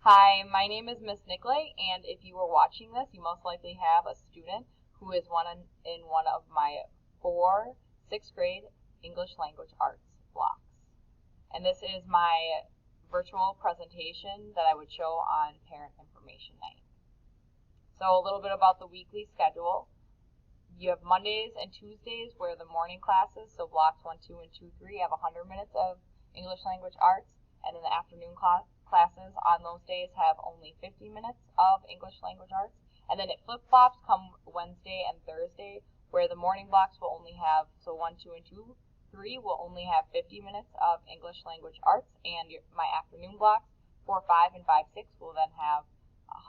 Hi, my name is Miss Nicolay, and if you were watching this, you most likely have a student who is in one of my 4th grade English language arts blocks. And this is my virtual presentation that I would show on Parent Information Night. So a little bit about the weekly schedule. You have Mondays and Tuesdays where the morning classes, so blocks 1, 2, and 2, 3 have 100 minutes of English language arts, and then the afternoon classes on those days have only 50 minutes of English language arts. And then it flip-flops come Wednesday and Thursday, where the morning blocks will only have, so 1, 2, and 2, 3 will only have 50 minutes of English language arts, and my afternoon blocks, 4, 5, and 5, 6 will then have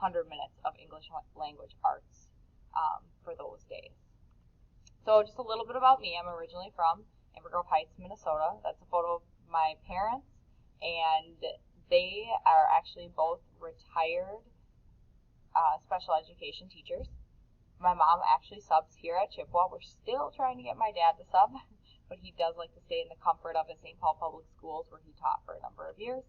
100 minutes of English language arts for those days. So just a little bit about me. I'm originally from Virutal Heights, Minnesota. That's a photo of my parents, and they are actually both retired special education teachers. My mom actually subs here at Chippewa. We're still trying to get my dad to sub, but he does like to stay in the comfort of his St. Paul Public Schools where he taught for a number of years.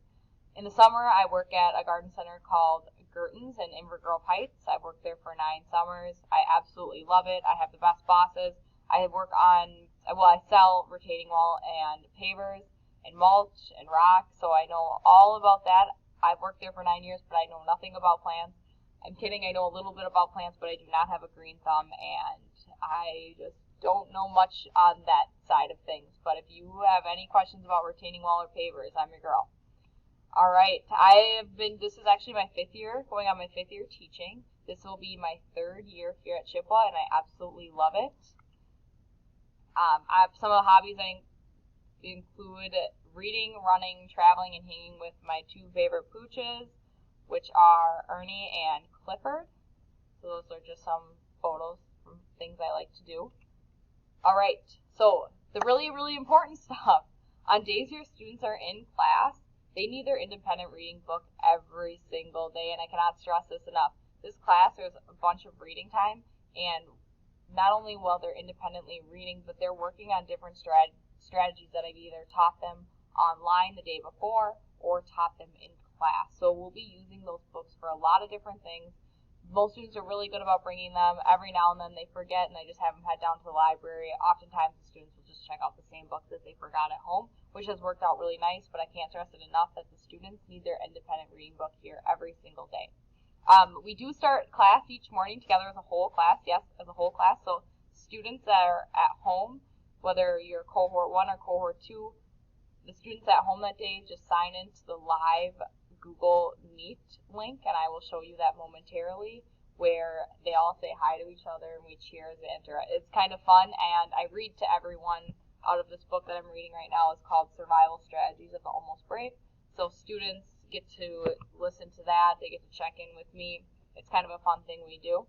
In the summer, I work at a garden center called Gerton's in Virutal Heights. I've worked there for 9 summers. I absolutely love it. I have the best bosses. I sell retaining wall and pavers and mulch and rock, so I know all about that. I've worked there for 9 years, but I know nothing about plants. I'm kidding, I know a little bit about plants, but I do not have a green thumb, and I just don't know much on that side of things. But if you have any questions about retaining wall or pavers, I'm your girl. All right, this is actually my 5th year, going on my 5th year teaching. This will be my 3rd year here at Chippewa, and I absolutely love it. Some of the hobbies I include reading, running, traveling, and hanging with my 2 favorite pooches, which are Ernie and Clifford. So those are just some photos from things I like to do. All right, so the really, really important stuff. On days your students are in class, they need their independent reading book every single day, and I cannot stress this enough. This class, there's a bunch of reading time, and not only while they're independently reading, but they're working on different strategies that I've either taught them online the day before or taught them in class. So we'll be using those books for a lot of different things. Most students are really good about bringing them. Every now and then they forget, and I just have them head down to the library. Oftentimes the students will just check out the same book that they forgot at home, which has worked out really nice, but I can't stress it enough that the students need their independent reading book here every single day. We do start class each morning together as a whole class, yes, as a whole class. So students that are at home, whether you're cohort 1 or cohort 2, the students at home that day just sign into the live Google Meet link, and I will show you that momentarily, where they all say hi to each other and we cheer as they enter. It's kind of fun, and I read to everyone out of this book that I'm reading right now. It's called Survival Strategies of the Almost Brave. So students get to listen to that. They get to check in with me. It's kind of a fun thing we do.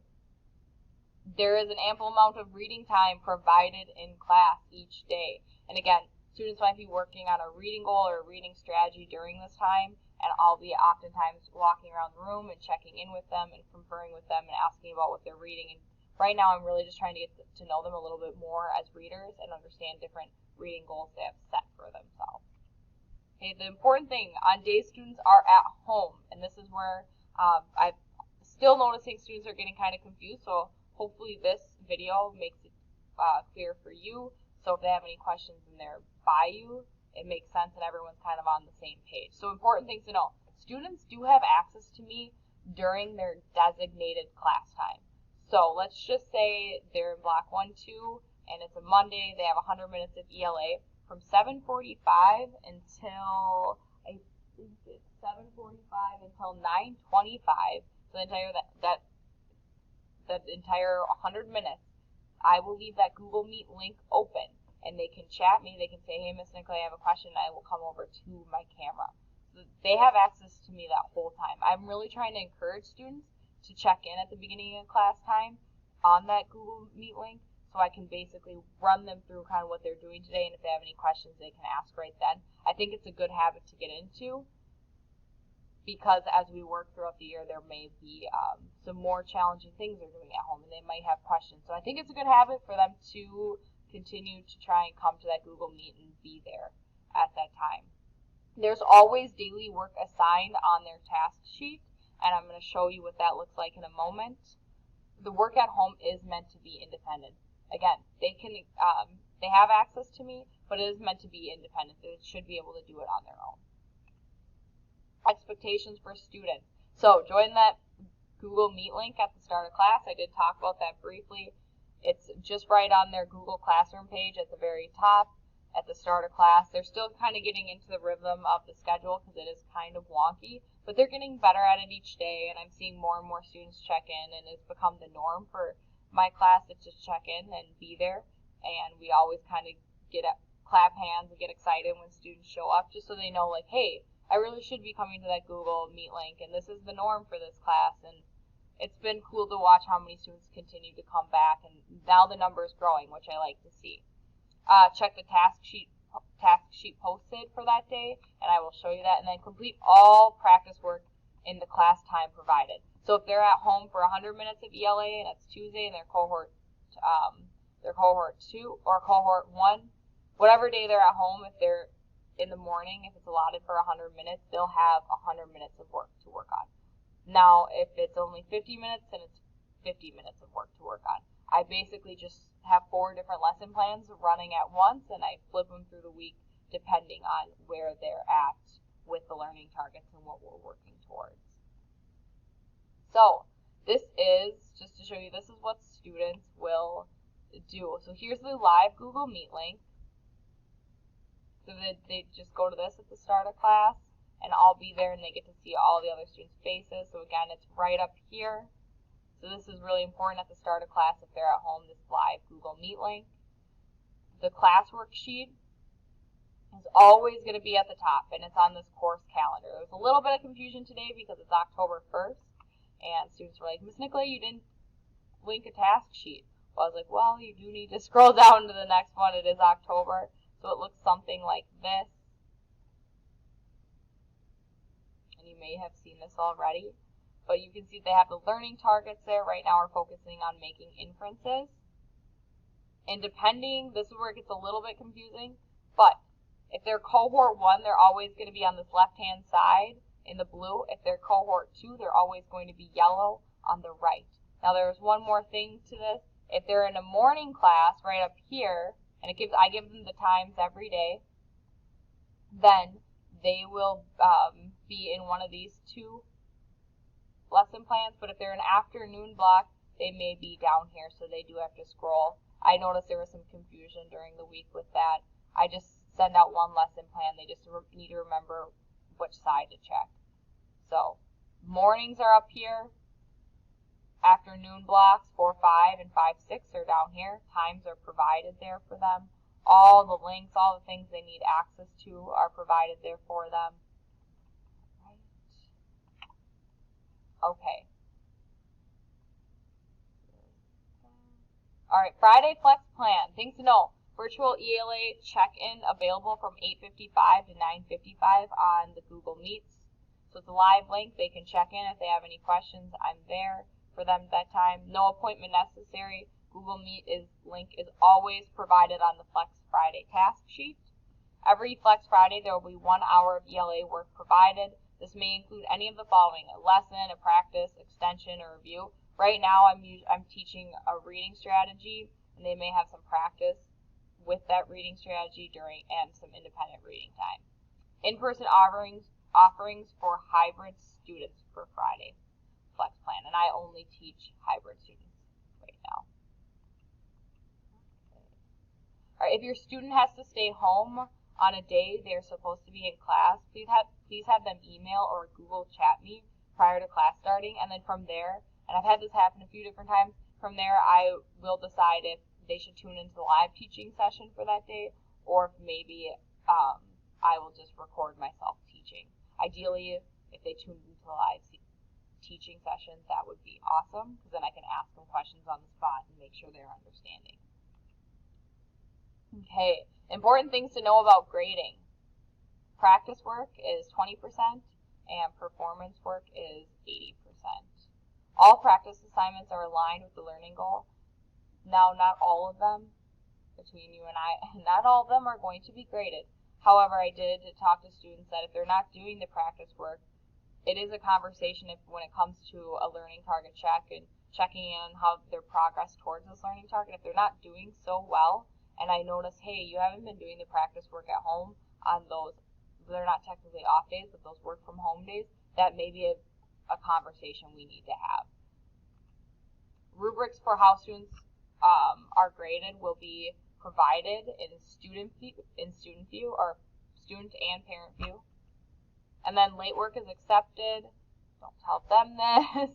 There is an ample amount of reading time provided in class each day. And again, students might be working on a reading goal or a reading strategy during this time, and I'll be oftentimes walking around the room and checking in with them and conferring with them and asking about what they're reading. And right now I'm really just trying to get to know them a little bit more as readers and understand different reading goals they have set for themselves. Okay, the important thing on days students are at home, and this is where I'm still noticing students are getting kind of confused, so hopefully this video makes it clear for you. So if they have any questions and they're by you, it makes sense and everyone's kind of on the same page. So important things to know. Students do have access to me during their designated class time. So let's just say they're in block 1, 2, and it's a Monday. They have 100 minutes of ELA from 7:45 until, I think it's 7:45 until 9:25. So that entire 100 minutes, I will leave that Google Meet link open, and they can chat me. They can say, hey, Miss Nicolay, I have a question, and I will come over to my camera. So they have access to me that whole time. I'm really trying to encourage students to check in at the beginning of class time on that Google Meet link, so I can basically run them through kind of what they're doing today, and if they have any questions, they can ask right then. I think it's a good habit to get into, because as we work throughout the year, there may be some more challenging things they're doing at home, and they might have questions. So I think it's a good habit for them to continue to try and come to that Google Meet and be there at that time. There's always daily work assigned on their task sheet. and I'm going to show you what that looks like in a moment. The work at home is meant to be independent. Again, they have access to me, but it is meant to be independent. They should be able to do it on their own. Expectations for students. So join that Google Meet link at the start of class. I did talk about that briefly. It's just right on their Google Classroom page at the very top at the start of class. They're still kind of getting into the rhythm of the schedule because it is kind of wonky, but they're getting better at it each day, and I'm seeing more and more students check in, and it's become the norm for my class to just check in and be there, and we always kind of clap hands and get excited when students show up just so they know, like, hey, I really should be coming to that Google Meet link, and this is the norm for this class. And it's been cool to watch how many students continue to come back, and now the number is growing, which I like to see. Check the task sheet posted for that day, and I will show you that, and then complete all practice work in the class time provided. So if they're at home for 100 minutes of ELA, and it's Tuesday, and they're cohort 2 or cohort 1, whatever day they're at home, if they're in the morning, if it's allotted for 100 minutes, they'll have 100 minutes of work to work on. Now, if it's only 50 minutes, then it's 50 minutes of work to work on. I basically just have 4 different lesson plans running at once, and I flip them through the week depending on where they're at with the learning targets and what we're working towards. So this is, just to show you, this is what students will do. So here's the live Google Meet link. So they just go to this at the start of class, and I'll be there, and they get to see all the other students' faces. So again, it's right up here. So this is really important at the start of class if they're at home, this live Google Meet link. The class worksheet is always going to be at the top, and it's on this course calendar. There was a little bit of confusion today because it's October 1st, and students were like, Miss Nicola, you didn't link a task sheet. Well, I was like, well, you do need to scroll down to the next one. It is October. So it looks something like this. And you may have seen this already. But you can see they have the learning targets there. Right now we're focusing on making inferences. And depending, this is where it gets a little bit confusing. But if they're cohort 1, they're always going to be on this left-hand side in the blue. If they're cohort 2, they're always going to be yellow on the right. Now there's one more thing to this. If they're in a morning class right up here, and I give them the times every day, then they will be in one of these 2 lesson plans. But if they're an afternoon block, they may be down here, so they do have to scroll. I noticed there was some confusion during the week with that. I just send out one lesson plan. They just need to remember which side to check. So mornings are up here. Afternoon blocks 4, 5, and 5, 6 are down here. Times are provided there for them. All the links, all the things they need access to are provided there for them. Okay. Alright, Friday Flex Plan. Things to know. Virtual ELA check-in available from 8:55 to 9:55 on the Google Meets. So it's a live link. They can check in if they have any questions. I'm there for them at that time. No appointment necessary. Google Meet link is always provided on the Flex Friday task sheet. Every Flex Friday there will be 1 hour of ELA work provided. This may include any of the following: a lesson, a practice, extension, or review. Right now I'm teaching a reading strategy, and they may have some practice with that reading strategy and some independent reading time. In-person offerings for hybrid students for Friday Flex Plan, and I only teach hybrid students right now. All right, if your student has to stay home on a day they're supposed to be in class, please have them email or Google chat me prior to class starting, and then from there, and I've had this happen a few different times, from there I will decide if they should tune into the live teaching session for that day, or if maybe I will just record myself teaching. Ideally, if they tune into the live teaching session, that would be awesome, because then I can ask them questions on the spot and make sure they're understanding. Okay, important things to know about grading. Practice work is 20% and performance work is 80%. All practice assignments are aligned with the learning goal. Now, not all of them, between you and I, not all of them are going to be graded. However, I did talk to students that if they're not doing the practice work, it is a conversation when it comes to a learning target check and checking in on how their progress towards this learning target. If they're not doing so well, and I notice, hey, you haven't been doing the practice work at home on those, they're not technically off days, but those work from home days, that may be a conversation we need to have. Rubrics for how students are graded will be provided in student view or student and parent view. And then late work is accepted. Don't tell them this.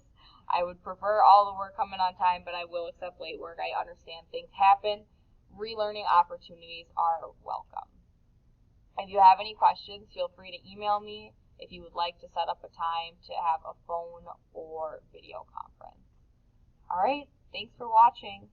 I would prefer all the work coming on time, but I will accept late work. I understand things happen. Relearning opportunities are welcome. If you have any questions, feel free to email me if you would like to set up a time to have a phone or video conference. All right, thanks for watching.